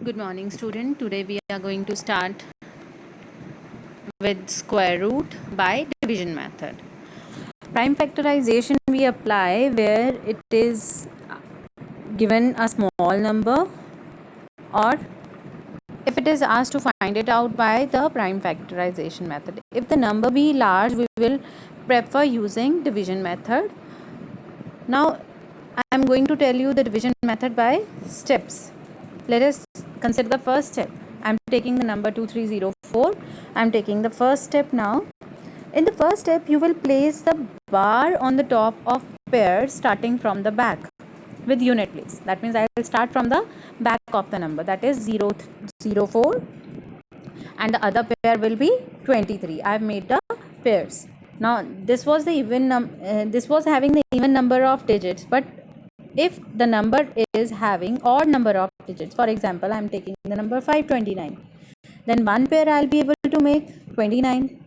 Good morning, student. Today we are going to start with square root by division method. Prime factorization we apply where it is given a small number, or if it is asked to find it out by the prime factorization method. If the number be large, we will prefer using division method. Now I am going to tell you the division method by steps. Let us consider the first step. I am taking the number 2304. I am taking the first step now. In the first step, you will place the bar on the top of pair starting from the back with unit place. That means I will start from the back of the number, that is 004, and the other pair will be 23. I have made the pairs. Now this was the this was having the even number of digits, but if the number is having odd number of digits, for example, I am taking the number 529, then one pair I'll be able to make 29,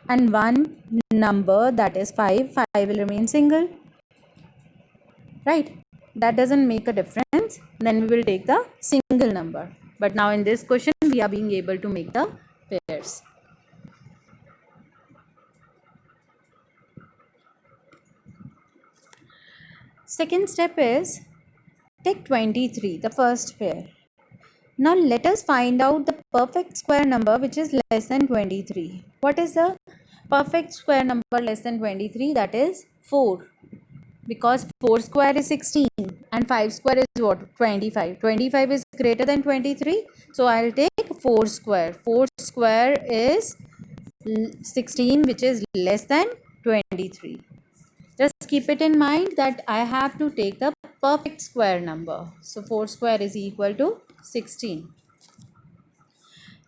and one number, that is 5 will remain single, right? That doesn't make a difference. Then we will take the single number. But now in this question we are being able to make the pairs. Second step is take 23, the first pair. Now let us find out the perfect square number which is less than 23. What is the perfect square number less than 23? That is 4. Because 4 square is 16 and 5 square is what? 25. 25 is greater than 23. So I'll take 4 square. 4 square is 16, which is less than 23. Just keep it in mind that I have to take the perfect square number. So 4 square is equal to 16.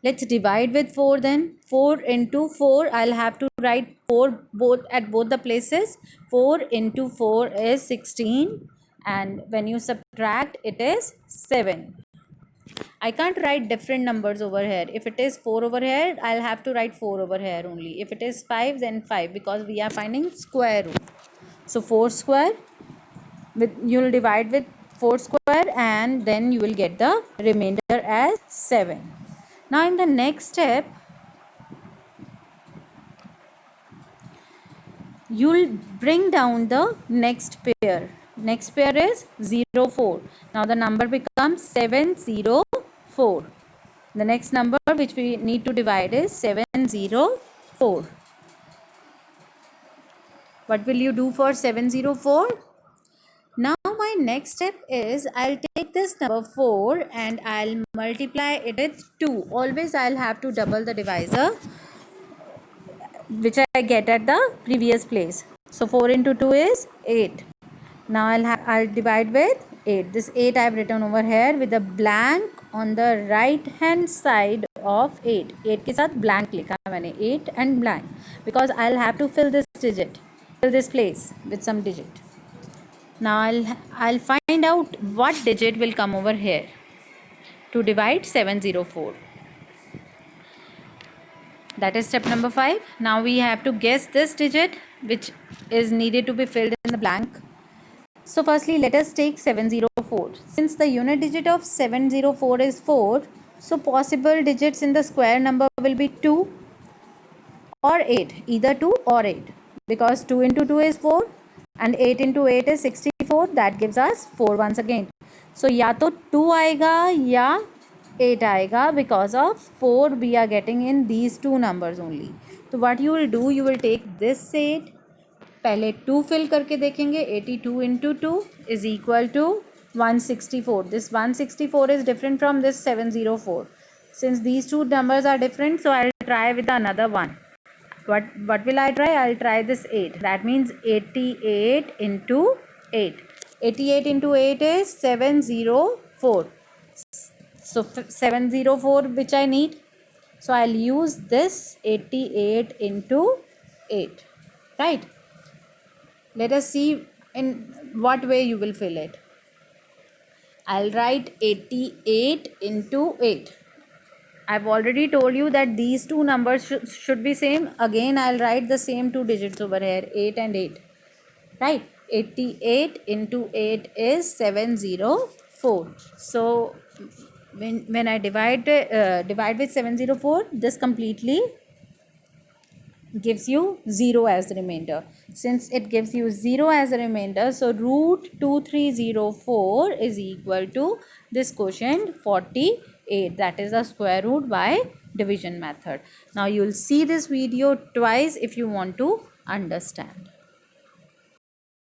Let's divide with 4 then. 4 into 4, I'll have to write 4 at both the places. 4 into 4 is 16, and when you subtract it is 7. I can't write different numbers over here. If it is 4 over here, I'll have to write 4 over here only. If it is 5, then 5, because we are finding square root. So 4 square, you'll divide with 4 square, and then you will get the remainder as 7. Now in the next step, you'll bring down the next pair. Next pair is 04. Now the number becomes 704. The next number which we need to divide is 704. What will you do for 704? Now my next step is I'll take this number 4 and I'll multiply it with 2. Always I'll have to double the divisor which I get at the previous place. So 4 into 2 is 8. Now I'll divide with 8. This 8 I have written over here with a blank on the right hand side of 8. 8 के साथ blank लिखा मैंने, 8 and blank, because I'll have to fill this place with some digit. Now I'll find out what digit will come over here to divide 704. That is step number 5. Now we have to guess this digit which is needed to be filled in the blank. So firstly, let us take 704. Since the unit digit of 704 is 4, so possible digits in the square number will be 2 or 8, either 2 or 8, because 2 into 2 is 4 and 8 into 8 is 64. That gives us 4 once again. So या तो 2 आएगा या 8 आएगा, because of 4 we are getting in these two numbers only. So what you will do, you will take this 8, पहले 2 fill करके देखेंगे. 82 into 2 is equal to 164. This 164 is different from this 704. Since these two numbers are different, so I'll try with another one. What will I try? I'll try this 8. That means 88 into 8. 88 into 8 is 704. So 704 which I need. So I'll use this 88 into 8. Right? Let us see in what way you will fill it. I'll write 88 into 8. I've already told you that these two numbers should be same. Again, I'll write the same two digits over here, 8 and 8. Right? 88 into 8 is 704. So when I divide with 704, this completely gives you 0 as the remainder. Since it gives you 0 as a remainder, so root 2304 is equal to this quotient 48. That is the square root by division method. Now you will see this video twice if you want to understand.